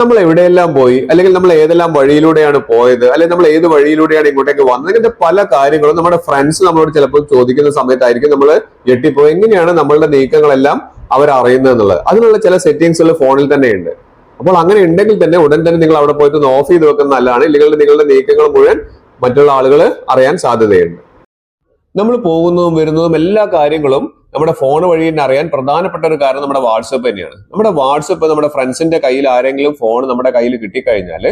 നമ്മൾ എവിടെയെല്ലാം പോയി, അല്ലെങ്കിൽ നമ്മൾ ഏതെല്ലാം വഴിയിലൂടെയാണ് പോയത്, അല്ലെങ്കിൽ നമ്മൾ ഏത് വഴിയിലൂടെയാണ് ഇങ്ങോട്ടേക്ക് വന്നത്, ഇങ്ങനത്തെ പല കാര്യങ്ങളും നമ്മുടെ ഫ്രണ്ട്സ് നമ്മളോട് ചിലപ്പോൾ ചോദിക്കുന്ന സമയത്തായിരിക്കും നമ്മൾ ഞെട്ടിപ്പോയി എങ്ങനെയാണ് നമ്മളുടെ നീക്കങ്ങളെല്ലാം അവർ അറിയുന്നത് എന്നുള്ളത്. അതിനുള്ള ചില സെറ്റിംഗ്സുകൾ ഫോണിൽ തന്നെ ഉണ്ട്. അപ്പോൾ അങ്ങനെ ഉണ്ടെങ്കിൽ തന്നെ ഉടൻ തന്നെ നിങ്ങൾ അവിടെ പോയിട്ട് ഒന്ന് ഓഫ് ചെയ്ത് വെക്കുന്നത് നല്ലതാണ്. ഇല്ലെങ്കിൽ നിങ്ങളുടെ നീക്കങ്ങൾ മുഴുവൻ മറ്റുള്ള ആളുകൾ അറിയാൻ സാധ്യതയുണ്ട്. നമ്മൾ പോകുന്നതും വരുന്നതും എല്ലാ കാര്യങ്ങളും നമ്മുടെ ഫോൺ വഴി തന്നെ അറിയാൻ പ്രധാനപ്പെട്ട ഒരു കാരണം നമ്മുടെ വാട്സപ്പ് തന്നെയാണ്. നമ്മുടെ വാട്സപ്പ് നമ്മുടെ ഫ്രണ്ട്സിന്റെ കയ്യിൽ ആരെങ്കിലും ഫോൺ നമ്മുടെ കയ്യിൽ കിട്ടിക്കഴിഞ്ഞാൽ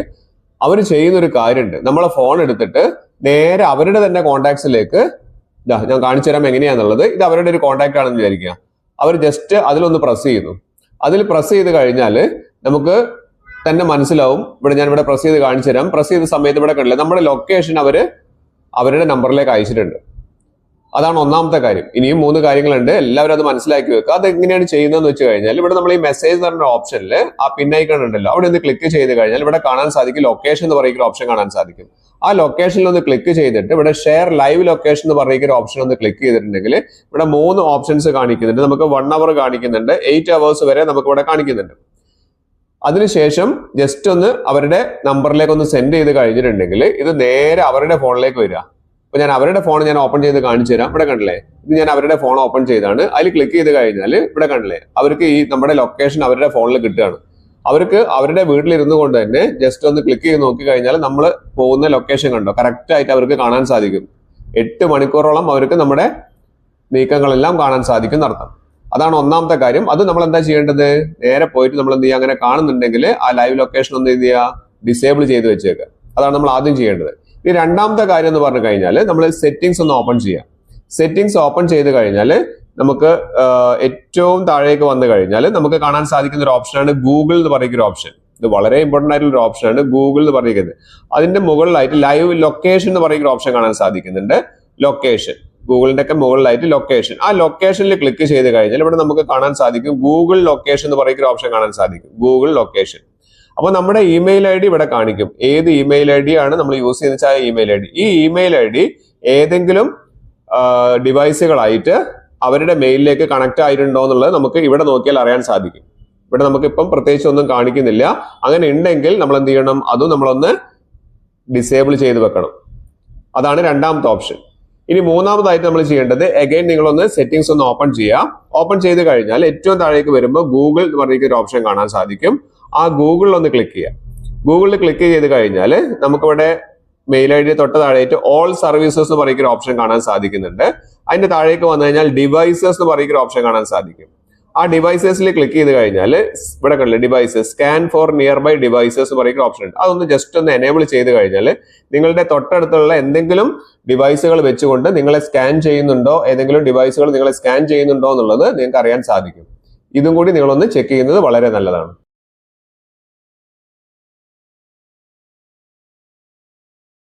അവർ ചെയ്യുന്ന ഒരു കാര്യമുണ്ട്. നമ്മളെ ഫോൺ എടുത്തിട്ട് നേരെ അവരുടെ തന്നെ കോൺടാക്ട്സിലേക്ക്, ഞാൻ കാണിച്ചു തരാം എങ്ങനെയാന്നുള്ളത്. ഇത് അവരുടെ ഒരു കോൺടാക്ട് ആണെന്ന് വിചാരിക്കുക. അവർ ജസ്റ്റ് അതിലൊന്ന് പ്രസ് ചെയ്യുന്നു. അതിൽ പ്രസ് ചെയ്ത് കഴിഞ്ഞാൽ നമുക്ക് തന്നെ മനസ്സിലാവും. ഞാൻ ഇവിടെ പ്രസ് ചെയ്ത് കാണിച്ചു തരാം. പ്രസ് ചെയ്ത സമയത്ത് ഇവിടെ കണ്ടില്ല, നമ്മുടെ ലൊക്കേഷൻ അവരുടെ നമ്പറിലേക്ക് അയച്ചിട്ടുണ്ട്. അതാണ് ഒന്നാമത്തെ കാര്യം. ഇനിയും 3 കാര്യങ്ങളുണ്ട്, എല്ലാവരും അത് മനസ്സിലാക്കി വെക്കുക. അത് എങ്ങനെയാണ് ചെയ്യുന്നതെന്ന് വെച്ച് കഴിഞ്ഞാൽ ഇവിടെ നമ്മൾ ഈ മെസ്സേജ് എന്ന് പറഞ്ഞ ഓപ്ഷനിൽ ആ പിൻ ഐക്കൺ ഉണ്ടല്ലോ, അവിടെ ഒന്ന് ക്ലിക്ക് ചെയ്ത് കഴിഞ്ഞാൽ ഇവിടെ കാണാൻ സാധിക്കും ലൊക്കേഷൻ എന്ന് പറയുന്ന ഓപ്ഷൻ കാണാൻ സാധിക്കും. ആ ലൊക്കേഷനിൽ ഒന്ന് ക്ലിക്ക് ചെയ്തിട്ട് ഇവിടെ ഷെയർ ലൈവ് ലൊക്കേഷൻ എന്ന് പറയുന്ന ഓപ്ഷൻ ഒന്ന് ക്ലിക്ക് ചെയ്തിട്ടുണ്ടെങ്കിൽ ഇവിടെ 3 ഓപ്ഷൻസ് കാണിക്കുന്നുണ്ട്. നമുക്ക് 1 അവർ കാണിക്കുന്നുണ്ട്, 8 hours വരെ നമുക്ക് ഇവിടെ കാണിക്കുന്നുണ്ട്. അതിനുശേഷം ജസ്റ്റ് ഒന്ന് അവരുടെ നമ്പറിലേക്ക് ഒന്ന് സെൻഡ് ചെയ്ത് കഴിഞ്ഞിട്ടുണ്ടെങ്കിൽ ഇത് നേരെ അവരുടെ ഫോണിലേക്ക് വരിക. അപ്പൊ ഞാൻ അവരുടെ ഫോൺ ഓപ്പൺ ചെയ്ത് കാണിച്ചു തരാം. ഇവിടെ കണ്ടില്ലേ, ഇത് ഞാൻ അവരുടെ ഫോൺ ഓപ്പൺ ചെയ്താണ്. അതിൽ ക്ലിക്ക് ചെയ്ത് കഴിഞ്ഞാൽ ഇവിടെ കണ്ടില്ലേ, അവർക്ക് ഈ നമ്മുടെ ലൊക്കേഷൻ അവരുടെ ഫോണിൽ കിട്ടുകയാണ്. അവർക്ക് അവരുടെ വീട്ടിലിരുന്നു കൊണ്ട് തന്നെ ജസ്റ്റ് ഒന്ന് ക്ലിക്ക് ചെയ്ത് നോക്കി കഴിഞ്ഞാൽ നമ്മൾ പോകുന്ന ലൊക്കേഷൻ കണ്ടോ, കറക്റ്റ് ആയിട്ട് അവർക്ക് കാണാൻ സാധിക്കും. 8 മണിക്കൂറോളം അവർക്ക് നമ്മുടെ നീക്കങ്ങളെല്ലാം കാണാൻ സാധിക്കും എന്നർത്ഥം. അതാണ് ഒന്നാമത്തെ കാര്യം. അത് നമ്മൾ എന്താ ചെയ്യേണ്ടത്, നേരെ പോയിട്ട് നമ്മൾ എന്ത് ചെയ്യുക, അങ്ങനെ കാണുന്നുണ്ടെങ്കിൽ ആ ലൈവ് ലൊക്കേഷൻ ഒന്ന് എന്ത് ചെയ്യുക, ഡിസേബിൾ ചെയ്ത് വെച്ചേക്കുക. അതാണ് നമ്മൾ ആദ്യം ചെയ്യേണ്ടത്. ഈ രണ്ടാമത്തെ കാര്യം എന്ന് പറഞ്ഞു കഴിഞ്ഞാൽ നമ്മൾ സെറ്റിംഗ്സ് ഒന്ന് ഓപ്പൺ ചെയ്യാം. സെറ്റിംഗ്സ് ഓപ്പൺ ചെയ്ത് കഴിഞ്ഞാൽ നമുക്ക് ഏറ്റവും താഴേക്ക് വന്നു കഴിഞ്ഞാൽ നമുക്ക് കാണാൻ സാധിക്കുന്ന ഒരു ഓപ്ഷനാണ് ഗൂഗിൾ എന്ന് പറയുന്ന ഒരു ഓപ്ഷൻ. ഇത് വളരെ ഇമ്പോർട്ടന്റ് ആയിട്ടുള്ള ഒരു ഓപ്ഷനാണ് ഗൂഗിൾ എന്ന് പറയുന്നത്. അതിന്റെ മുകളിലായിട്ട് ലൈവ് ലൊക്കേഷൻ എന്ന് പറയുന്ന ഒരു ഓപ്ഷൻ കാണാൻ സാധിക്കുന്നുണ്ട്. ലൊക്കേഷൻ, ഗൂഗിളിന്റെ ഒക്കെ മുകളിലായിട്ട് ലൊക്കേഷൻ. ആ ലൊക്കേഷനിൽ ക്ലിക്ക് ചെയ്ത് കഴിഞ്ഞാൽ ഇവിടെ നമുക്ക് കാണാൻ സാധിക്കും ഗൂഗിൾ ലൊക്കേഷൻ എന്ന് പറയുന്ന ഒരു ഓപ്ഷൻ കാണാൻ സാധിക്കും. Google location. അപ്പൊ നമ്മുടെ ഇമെയിൽ ഐ ഡി ഇവിടെ കാണിക്കും. ഏത് ഇമെയിൽ ഐ ഡി ആണ് നമ്മൾ യൂസ് ചെയ്യുന്ന വെച്ചാൽ ഇമെയിൽ ഐ ഡി. ഈ ഇമെയിൽ ഐ ഡി ഏതെങ്കിലും ഡിവൈസുകളായിട്ട് അവരുടെ മെയിലിലേക്ക് കണക്ട് ആയിട്ടുണ്ടോ എന്നുള്ളത് നമുക്ക് ഇവിടെ നോക്കിയാൽ അറിയാൻ സാധിക്കും. ഇവിടെ നമുക്ക് ഇപ്പം പ്രത്യേകിച്ച് ഒന്നും കാണിക്കുന്നില്ല. അങ്ങനെ ഉണ്ടെങ്കിൽ നമ്മൾ എന്ത് ചെയ്യണം, അതും നമ്മളൊന്ന് ഡിസേബിൾ ചെയ്ത് വെക്കണം. അതാണ് രണ്ടാമത്തെ ഓപ്ഷൻ. ഇനി മൂന്നാമതായിട്ട് നമ്മൾ ചെയ്യേണ്ടത്, അഗൈൻ നിങ്ങളൊന്ന് സെറ്റിംഗ്സ് ഒന്ന് ഓപ്പൺ ചെയ്യുക. ഓപ്പൺ ചെയ്ത് കഴിഞ്ഞാൽ ഏറ്റവും താഴേക്ക് വരുമ്പോൾ ഗൂഗിൾ എന്ന് പറയുന്ന ഒരു ഓപ്ഷൻ കാണാൻ സാധിക്കും. ആ ഗൂഗിളിൽ ഒന്ന് ക്ലിക്ക് ചെയ്യുക. ഗൂഗിളിൽ ക്ലിക്ക് ചെയ്ത് കഴിഞ്ഞാൽ നമുക്കിവിടെ മെയിൽ ഐ ഡി തൊട്ട് താഴേക്ക് ഓൾ സർവീസസ് എന്ന് പറയുന്ന ഒരു ഓപ്ഷൻ കാണാൻ സാധിക്കുന്നുണ്ട്. അതിന്റെ താഴേക്ക് വന്നു കഴിഞ്ഞാൽ ഡിവൈസസ് എന്ന് പറയുന്ന ഒരു ഓപ്ഷൻ കാണാൻ സാധിക്കും. ആ ഡിവൈസസിൽ ക്ലിക്ക് ചെയ്ത് കഴിഞ്ഞാൽ ഇവിടെ കണ്ടില്ല, devices scan for nearby devices എന്ന് പറയുന്ന ഓപ്ഷൻ ഉണ്ട്. അതൊന്ന് ജസ്റ്റ് ഒന്ന് എനേബിൾ ചെയ്ത് കഴിഞ്ഞാൽ നിങ്ങളുടെ തൊട്ടടുത്തുള്ള എന്തെങ്കിലും ഡിവൈസുകൾ വെച്ചുകൊണ്ട് നിങ്ങളെ സ്കാൻ ചെയ്യുന്നുണ്ടോ, ഏതെങ്കിലും ഡിവൈസുകൾ നിങ്ങളെ സ്കാൻ ചെയ്യുന്നുണ്ടോ എന്നുള്ളത് നിങ്ങൾക്ക് അറിയാൻ സാധിക്കും. ഇതും കൂടി നിങ്ങളൊന്ന് ചെക്ക് ചെയ്യുന്നത് വളരെ നല്ലതാണ്.